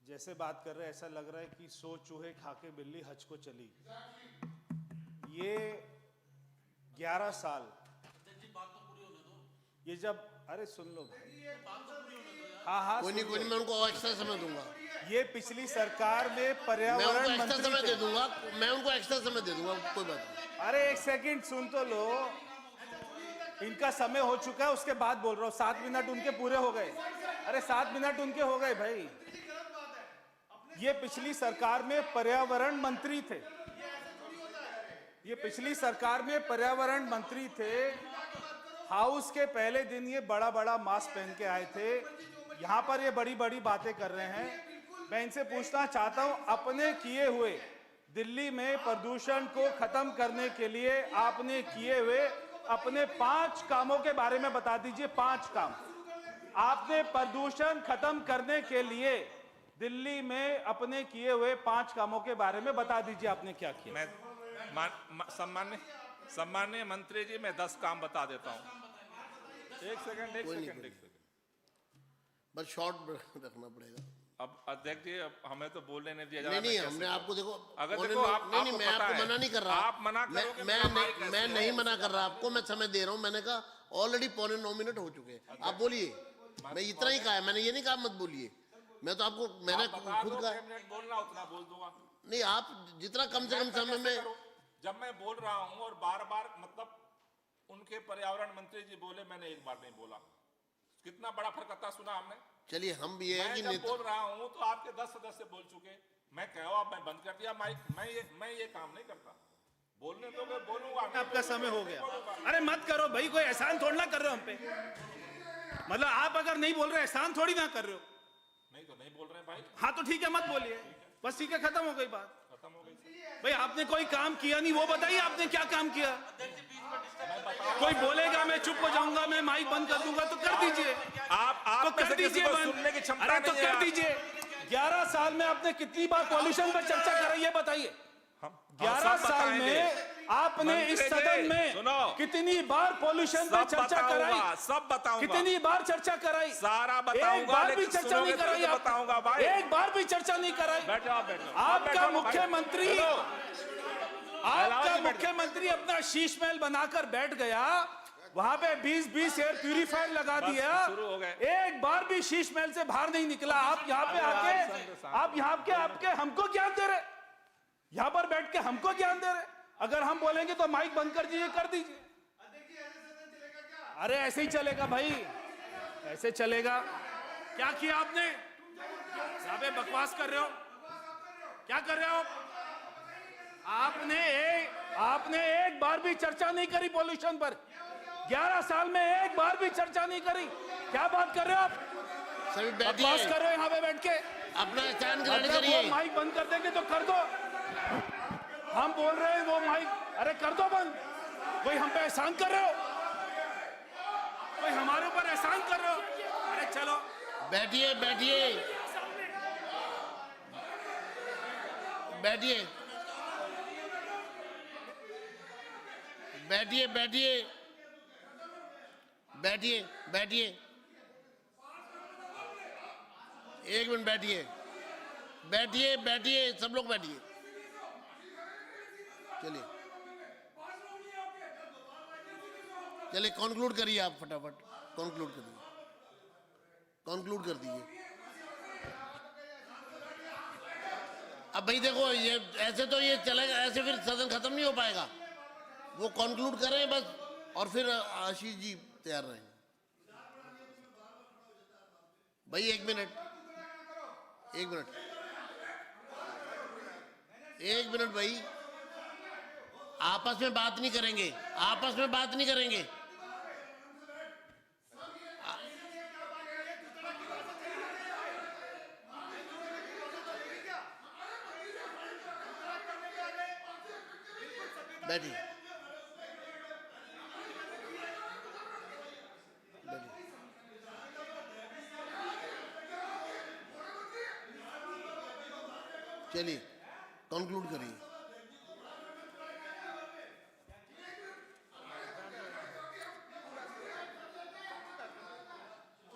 जैसे बात कर रहे हैं ऐसा लग रहा है कि 100 चूहे खा के बिल्ली हज को चली। ये 11 साल ये जब, अरे सुन लो भाई, हाँ कोई नहीं मैं उनको एक्स्ट्रा समय दूंगा। ये पिछली सरकार में पर्यावरण मंत्री समय दे दूंगा, मैं उनको एक्स्ट्रा समय दे दूंगा, कोई बात नहीं। अरे एक सेकंड सुन तो लो, इनका समय हो चुका है, उसके बाद बोल रहा हूँ। 7 मिनट उनके पूरे हो गए। अरे 7 मिनट उनके हो गए भाई। ये पिछली सरकार में पर्यावरण मंत्री थे, ये पिछली सरकार में पर्यावरण मंत्री थे। हाउस के पहले दिन ये बड़ा बड़ा मास्क पहन के आए थे, यहाँ पर ये बड़ी बड़ी बातें कर रहे हैं। मैं इनसे पूछना चाहता हूं, अपने किए हुए दिल्ली में प्रदूषण को खत्म करने के लिए आपने किए हुए अपने 5 कामों के बारे में बता दीजिए। 5 काम आपने प्रदूषण खत्म करने के लिए दिल्ली में अपने किए हुए 5 कामों के बारे में बता दीजिए, आपने क्या किया। मैं सम्मान्य मंत्री जी, मैं 10 काम बता देता हूं। एक सेकंड बस शॉर्ट रखना पड़ेगा। अब अध्यक्ष जी, अब हमें तो बोलने नहीं दिया जा रहा। नहीं, हमने आपको देखो, अगर देखो आप, नहीं, मैं आपको मना नहीं कर रहा। आप मना करोगे, मैं नहीं मना कर रहा आपको, मैं समय दे रहा हूं। मैंने कहा ऑलरेडी 8.25 मिनट हो चुके हैं, आप बोलिए। मैं इतना ही कहा है, मैंने ये नहीं कहा मत बोलिए। मैं तो आपको, मैंने खुद कहा बोलना उतना बोल दूंगा। नहीं, आप जितना कम से कम समय में, जब मैं बोल रहा हूं और बार बार, मतलब उनके पर्यावरण मंत्री जी बोले, मैंने एक बार नहीं बोला। कितना बड़ा फर्क आता सुना हमने। चलिए हम भी ये मैं बोल रहा हूं तो आपके 10 सदस्य बोल चुके, मैं कहो अब मैं बंद कर दिया माइक। मैं ये काम नहीं करता, बोलने दो, मैं बोलूंगा। आपका समय हो गया। अरे मत करो भाई, कोई एहसान थोड़ी ना कर रहे हो हम पे। मतलब आप अगर नहीं बोल रहे, एहसान थोड़ी ना कर रहे हो। नहीं तो नहीं बोल रहे भाई। हाँ तो ठीक है, मत बोलिए, बस ठीक है, खत्म हो गई बात। खत्म हो गई भाई। आपने कोई काम किया नहीं, वो बताइए आपने क्या काम किया। कोई बोलेगा मैं चुप हो जाऊंगा, मैं माइक बंद कर दूंगा, तो कर दीजिए। आप तो कर दीजिए बंद। सुनने की क्षमता अरे तो नहीं है कर दीजिए। 11 साल में आपने कितनी बार पॉल्यूशन पर चर्चा कराई है, बताइए। 11 साल में आपने इस सदन में कितनी बार पॉल्यूशन पर चर्चा कराई? सब बताऊंगा। कितनी बार चर्चा कराई? सारा बताऊंगा। एक बार भी चर्चा नहीं कराई, बताऊंगा भाई। एक बार भी चर्चा नहीं कराई। आपका मुख्यमंत्री, आपका मुख्यमंत्री अपना शीश महल बनाकर बैठ गया, वहां पे 20 एयर प्यूरिफायर लगा दिया, एक बार भी शीश महल से बाहर नहीं निकला। आप यहाँ पे आके, आप यहाँ के आपके हमको ज्ञान दे रहे, यहाँ पर बैठ के हमको ज्ञान दे रहे। अगर हम बोलेंगे तो माइक बंद कर दीजिए, कर दीजिए। अरे ऐसे ही चलेगा भाई, ऐसे चलेगा। क्या किया आपने? यहाँ पे बकवास कर रहे हो, क्या कर रहे हो? आपने एक बार भी चर्चा नहीं करी पॉल्यूशन पर। 11 साल में एक बार भी चर्चा नहीं करी। क्या बात कर रहे हो आप? सभी बकवास कर रहे हो यहाँ पे बैठ के। अपना स्टैंड ग्रहण करिए। माइक बंद कर देंगे तो कर दो। हम बोल रहे हैं वो माइक, अरे कर दो बंद। कोई हम पे एहसान कर रहे हो, कोई हमारे ऊपर एहसान कर रहे हो। अरे चलो बैठिए, बैठिए, बैठिए, बैठिए, बैठिए, बैठिए, बैठिए, 1 मिनट बैठिए, बैठिए, बैठिए, सब लोग बैठिए। चलिए चलिए, कंक्लूड करिए आप, फटाफट कंक्लूड करिए, कंक्लूड कर दीजिए। अब भाई देखो, ये ऐसे तो ये चलेगा, ऐसे फिर सदन खत्म नहीं हो पाएगा। वो कंक्लूड करें बस, और फिर आशीष जी तैयार रहेंगे। भाई 1 मिनट, 1 मिनट, 1 मिनट भाई, आपस में बात नहीं करेंगे, आपस में बात नहीं करेंगे। बैठिए, चलिए कंक्लूड करिए।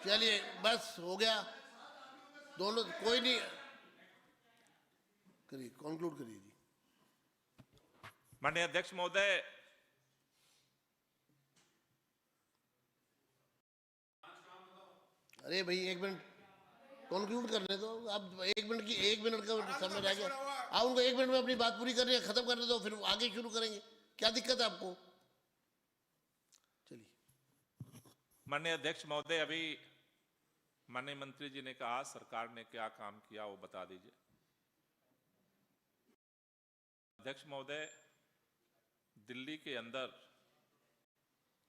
चलिए बस हो गया, दोनों, कोई नहीं, करिए, कंक्लूड करिए जी। माननीय अध्यक्ष महोदय, अरे भाई एक मिनट कंक्लूड करने दो, अब 1 मिनट का समय रह गया, आप उनको 1 मिनट में अपनी बात पूरी करनी है, खत्म करने दो, फिर आगे शुरू करेंगे। क्या दिक्कत है आपको? चलिए। माननीय अध्यक्ष महोदय, अभी माननीय मंत्री जी ने कहा सरकार ने क्या काम किया वो बता दीजिए। अध्यक्ष महोदय, दिल्ली के अंदर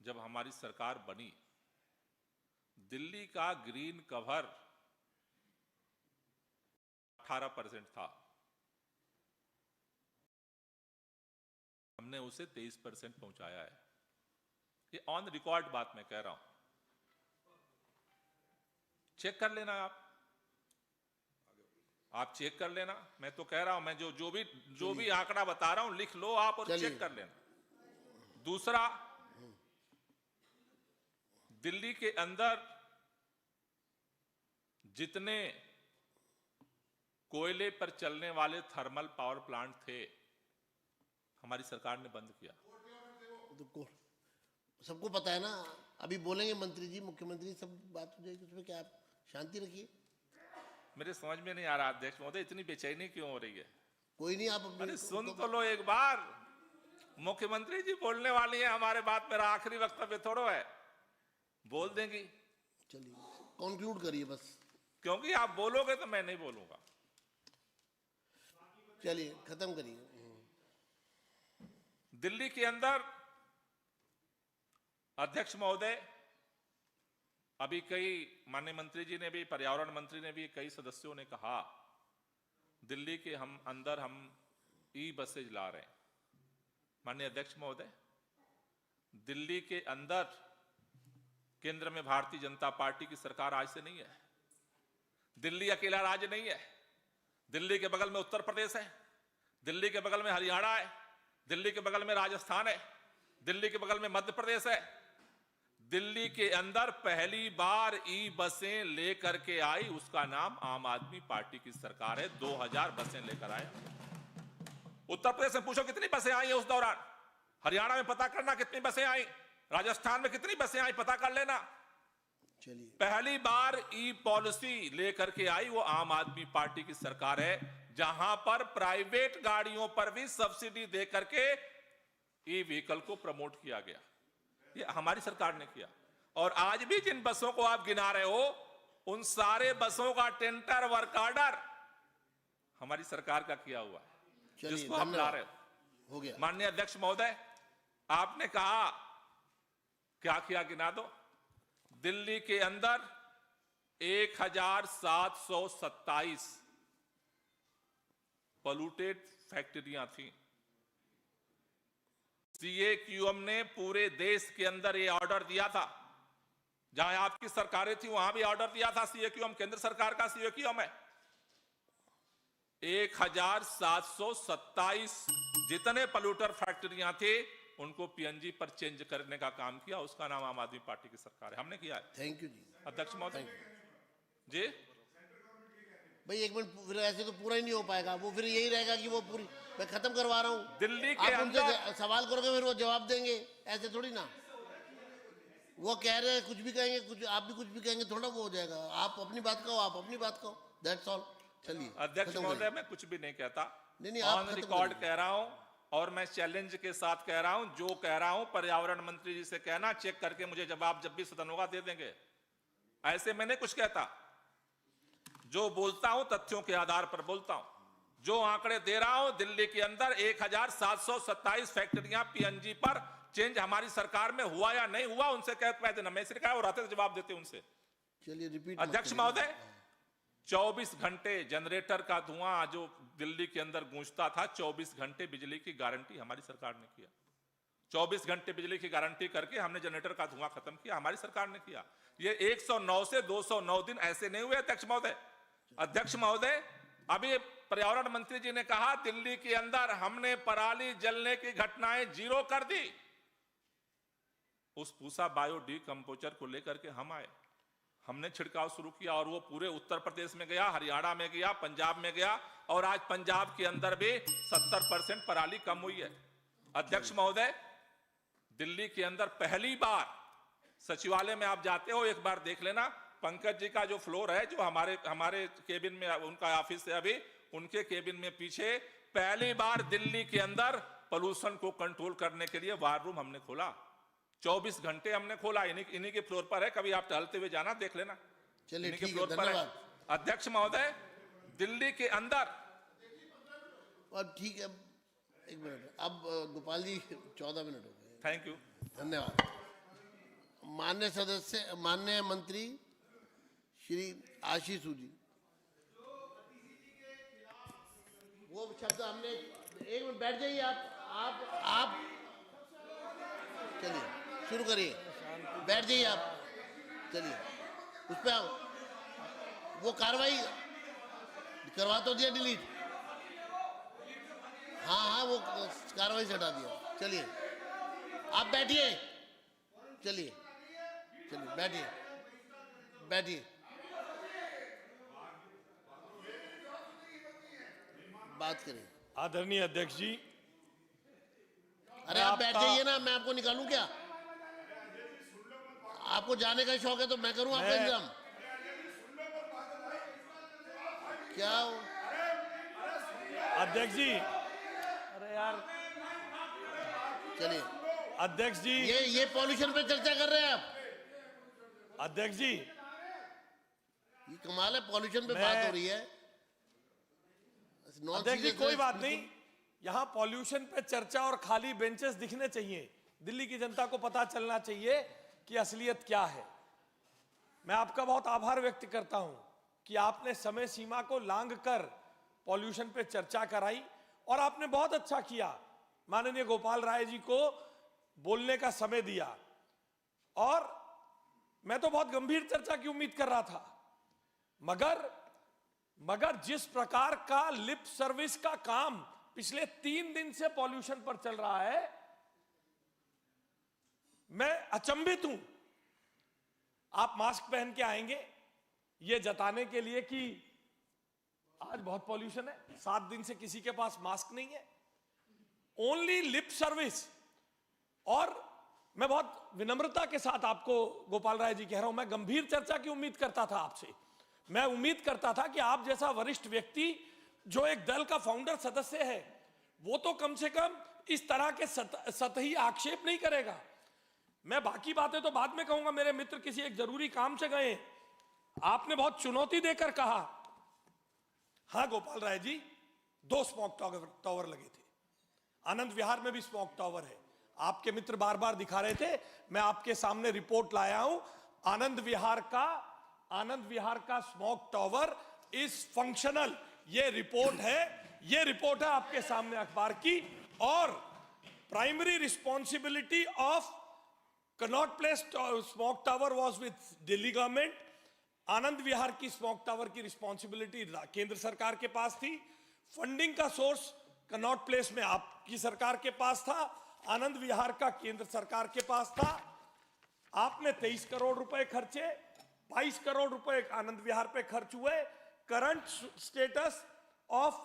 जब हमारी सरकार बनी, दिल्ली का ग्रीन कवर 18% था, हमने उसे 23% पहुंचाया है। ये ऑन रिकॉर्ड बात मैं कह रहा हूं, चेक कर लेना आप चेक कर लेना। मैं तो कह रहा हूं, मैं जो भी आंकड़ा बता रहा हूं लिख लो आप और चेक कर लेना। दूसरा, दिल्ली के अंदर जितने कोयले पर चलने वाले थर्मल पावर प्लांट थे, हमारी सरकार ने बंद किया। तो सबको पता है ना, अभी बोलेंगे मंत्री जी, मुख्यमंत्री, सब बात हो जाएगी उसमें, क्या आप शांति रखिए। मेरे समझ में नहीं आ रहा अध्यक्ष महोदय, इतनी बेचैनी क्यों हो रही है? कोई नहीं, आप अरे सुन तो लो एक बार, मुख्यमंत्री जी बोलने वाली है हमारे बात, मेरा आखिरी वक्तव्य थोड़ो है, बोल देंगी। चलिए कंक्लूड करिए बस, क्योंकि आप बोलोगे तो मैं नहीं बोलूंगा। चलिए खत्म करिए। दिल्ली के अंदर अध्यक्ष महोदय, अभी कई माननीय मंत्री जी ने भी, पर्यावरण मंत्री ने भी, कई सदस्यों ने कहा दिल्ली के अंदर हम ई बसेज ला रहे हैं। माननीय अध्यक्ष महोदय, दिल्ली के अंदर केंद्र में भारतीय जनता पार्टी की सरकार आज से नहीं है। दिल्ली अकेला राज्य नहीं है, दिल्ली के बगल में उत्तर प्रदेश है, दिल्ली के बगल में हरियाणा है, दिल्ली के बगल में राजस्थान है, दिल्ली के बगल में मध्य प्रदेश है। दिल्ली के अंदर पहली बार ई बसें लेकर के आई, उसका नाम आम आदमी पार्टी की सरकार है। 2000 बसें लेकर आए। उत्तर प्रदेश में पूछो कितनी बसें आई है उस दौरान, हरियाणा में पता करना कितनी बसें आई, राजस्थान में कितनी बसें आई पता कर लेना। चलिए, पहली बार ई पॉलिसी लेकर के आई वो आम आदमी पार्टी की सरकार है, जहां पर प्राइवेट गाड़ियों पर भी सब्सिडी दे करके ई व्हीकल को प्रमोट किया गया। ये हमारी सरकार ने किया। और आज भी जिन बसों को आप गिना रहे हो, उन सारे बसों का टेंडर वर्क ऑर्डर हमारी सरकार का किया हुआ है, जिसको आप ला रहे हो गया। माननीय अध्यक्ष महोदय, आपने कहा क्या किया गिना दो। दिल्ली के अंदर 1727 पोल्यूटेड फैक्ट्रियां थी। सीएक्यूएम ने पूरे देश के अंदर ये ऑर्डर दिया था, जहां आपकी सरकारें थी वहां भी ऑर्डर दिया था। सीएक्यूएम केंद्र सरकार का सीएक्यूएम है। 1727 जितने पोल्यूटर फैक्ट्रियां थे उनको पीएनजी पर चेंज करने का काम किया, उसका नाम आम आदमी पार्टी की सरकार है, हमने किया है। थैंक यू जी। अध्यक्ष महोदय जी, भाई 1 मिनट, फिर ऐसे तो पूरा ही नहीं हो पाएगा, वो फिर यही रहेगा कि वो पूरी, मैं खत्म करवा रहा हूँ। दिल्ली के आप उनसे अंदर सवाल करोगे फिर वो जवाब देंगे, ऐसे थोड़ी ना। वो कह रहे हैं कुछ भी कहेंगे, कुछ आप भी कुछ भी कहेंगे, थोड़ा वो हो जाएगा। आप अपनी बात कहो, आप अपनी बात कहो, दैट्स ऑल। चलिए अध्यक्ष महोदय, मैं कुछ भी नहीं कहता, नहीं, आप ऑन खत्म रिकॉर्ड करिए। कह रहा हूं, और मैं चैलेंज के साथ कह रहा हूं, जो कह रहा हूं पर्यावरण मंत्री जी से कहना, चेक करके मुझे जवाब जब भी सदन होगा दे देंगे। ऐसे मैंने कुछ कहता, जो बोलता हूं तथ्यों के आधार पर बोलता हूं। जो आंकड़े दे रहा हूं, दिल्ली के अंदर 1727 फैक्ट्रियां पीएनजी पर चेंज हमारी सरकार में हुआ या नहीं हुआ, उनसे कह देना। मैं सिर्फ कहा और आते जवाब देते उनसे। चलिए रिपीट। अध्यक्ष महोदय, 24 घंटे जनरेटर का धुआं जो दिल्ली के अंदर गूंजता था, 24 घंटे बिजली की गारंटी हमारी सरकार ने किया। 24 घंटे बिजली की गारंटी करके हमने जनरेटर का धुआं खत्म किया, हमारी सरकार ने किया। ये 109 से 209 दिन ऐसे नहीं हुए अध्यक्ष महोदय। अध्यक्ष महोदय, अभी पर्यावरण मंत्री जी ने कहा दिल्ली के अंदर हमने पराली जलने की घटनाएं 0 कर दी। उस पूसा बायो डिकम्पोजर को लेकर के हम आए, हमने छिड़काव शुरू किया और वो पूरे उत्तर प्रदेश में गया, हरियाणा में गया, पंजाब में गया और आज पंजाब के अंदर भी 70% पराली कम हुई है। अध्यक्ष महोदय, दिल्ली के अंदर पहली बार सचिवालय में आप जाते हो, एक बार देख लेना, पंकज जी का जो फ्लोर है, जो हमारे केबिन में उनका ऑफिस है, अभी उनके केबिन में पीछे पहली बार दिल्ली के अंदर पोल्यूशन को कंट्रोल करने के लिए वार रूम हमने खोला। 24 घंटे हमने खोला, इन्हीं के फ्लोर पर है, कभी आप टहलते हुए जाना, देख लेना, चलिए इन्हीं के ठीक है, फ्लोर पर है। धन्यवाद। अध्यक्ष महोदय, दिल्ली के अंदर और ठीक है, एक मिनट, अब गोपाल जी 14 मिनट हो गए। Thank you. धन्यवाद। माननीय सदस्य, माननीय मंत्री श्री आशीष जी, वो शब्द हमने, एक मिनट बैठ जाइए आप चलिए शुरू करिए, बैठ जाइए आप, चलिए उस पर आओ, वो कार्रवाई करवा तो दिया डिलीट, हाँ वो कार्रवाई से हटा दिया, चलिए आप बैठिए, चलिए बैठिए बात करें। आदरणीय अध्यक्ष जी, अरे आप बैठ जाइए ना, मैं आपको निकालूं क्या? आपको जाने का शौक है तो मैं करूं आपका इंतजाम क्या? अध्यक्ष जी, अरे यार, चलिए अध्यक्ष जी, ये पॉल्यूशन पे चर्चा कर रहे हैं आप? अध्यक्ष जी, ये कमाल है, पॉल्यूशन पे बात हो रही है। अध्यक्ष जी कोई बात नहीं, यहां पॉल्यूशन पे चर्चा और खाली बेंचेस दिखने चाहिए, दिल्ली की जनता को पता चलना चाहिए कि असलियत क्या है। मैं आपका बहुत आभार व्यक्त करता हूं कि आपने समय सीमा को लांघ कर पॉल्यूशन पे चर्चा कराई और आपने बहुत अच्छा किया, माननीय गोपाल राय जी को बोलने का समय दिया। और मैं तो बहुत गंभीर चर्चा की उम्मीद कर रहा था, मगर जिस प्रकार का लिप सर्विस का काम पिछले 3 दिन से पॉल्यूशन पर चल रहा है, मैं अचंभित हूं। आप मास्क पहन के आएंगे ये जताने के लिए कि आज बहुत पॉल्यूशन है, 7 दिन से किसी के पास मास्क नहीं है, ओनली लिप सर्विस। और मैं बहुत विनम्रता के साथ आपको गोपाल राय जी कह रहा हूं, मैं गंभीर चर्चा की उम्मीद करता था आपसे। मैं उम्मीद करता था कि आप जैसा वरिष्ठ व्यक्ति जो एक दल का फाउंडर सदस्य है, वो तो कम से कम इस तरह के सतही आक्षेप नहीं करेगा। मैं बाकी बातें तो बाद में कहूंगा, मेरे मित्र किसी एक जरूरी काम से गए, आपने बहुत चुनौती देकर कहा, हाँ गोपाल राय जी 2 स्मोक टावर लगे थे, आनंद विहार में भी स्मोक टावर है, आपके मित्र बार बार दिखा रहे थे, मैं आपके सामने रिपोर्ट लाया हूं, आनंद विहार का स्मोक टावर इज फंक्शनल, ये रिपोर्ट है आपके सामने अखबार की। और primary responsibility of Connaught Place smoke tower was with Delhi government, Anand Vihar की स्मोक टावर की रिस्पॉन्सिबिलिटी केंद्र सरकार के पास थी, फंडिंग का सोर्स कनॉट प्लेस में आपकी सरकार के पास था, आनंद विहार का केंद्र सरकार के पास था। आपने 23 करोड़ रुपए खर्चे, 22 करोड़ रुपए आनंद विहार पे खर्च हुए। Current status of